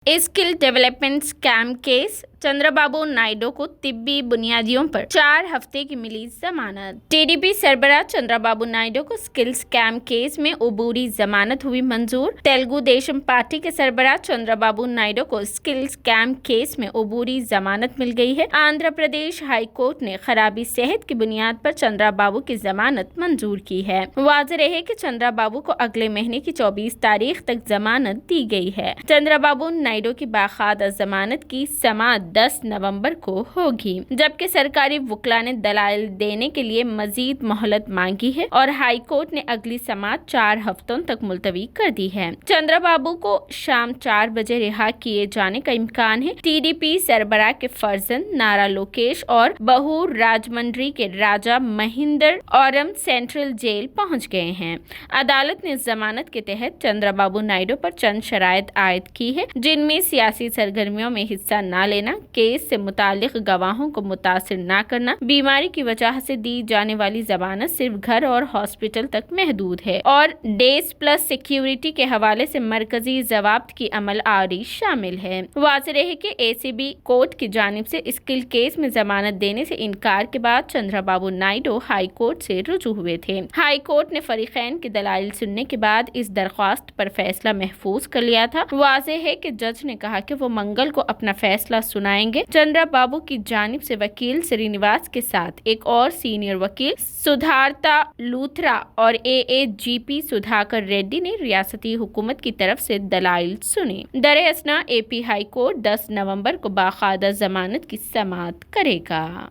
Skill development scam case, Chandrababu Naidu को तिब्बी बुनियादियों पर 4 हफ्ते की मिली जमानत। टीडीपी सरबराह चंद्रबाबू नायडू को स्किल स्कैम केस में अबूरी जमानत हुई मंजूर। तेलुगु देशम पार्टी के सरबराह चंद्रबाबू नायडू को स्किल स्कैम केस में अबूरी जमानत मिल गई है। आंध्र प्रदेश हाई कोर्ट ने खराबी सेहत की बुनियाद पर चंद्रबाबू की जमानत मंजूर की है। वाज़ेह रहे कि चंद्रबाबू को अगले महीने की 24 तारीख तक जमानत दी गई है। चंद्रबाबू नायडू की बाकायदा जमानत की समाअत 10 नवंबर को होगी, जबकि सरकारी वकील ने दलाइल देने के लिए मजीद मोहलत मांगी है और हाई कोर्ट ने अगली समाअत 4 हफ्तों तक मुलतवी कर दी है। चंद्रबाबू को शाम 4 बजे रिहा किए जाने का इम्कान है। टीडीपी सरबराह के फर्जंद नारा लोकेश और बहू राजमंड्री के राजा महिंदर औरम सेंट्रल जेल पहुंच गए हैं। अदालत ने जमानत के तहत चंद्रबाबू नायडू पर चंद शराइत आयद की है, जिनमें सियासी सरगर्मियों में हिस्सा न लेना, केस से मुतालिक गवाहों को मुतासिर न करना, बीमारी की वजह से दी जाने वाली जमानत सिर्फ घर और हॉस्पिटल तक महदूद है और डेज प्लस सिक्योरिटी के हवाले से मरकजी जवाब्त की अमल आरी शामिल है। वाज़ेह रहे कि एसीबी कोर्ट की जानिब से स्किल केस में जमानत देने से इनकार के बाद चंद्रबाबू नायडू हाई कोर्ट से रुजू हुए थे। हाई कोर्ट ने फरीकैन की दलाइल सुनने के बाद इस दरख्वास्त पर फैसला महफूज कर लिया था। वाज़ेह है कि जज ने कहा कि वो मंगल को अपना फैसला सुनाएंगे। चंद्रबाबू की जानिब से वकील श्रीनिवास के साथ एक और सीनियर वकील सुधार्ता लूथरा और एएजीपी सुधाकर रेड्डी ने रियासती हुकूमत की तरफ से दलाइल सुनी। दरअसल एपी हाई कोर्ट 10 नवंबर को बाकायदा जमानत की समाअत करेगा।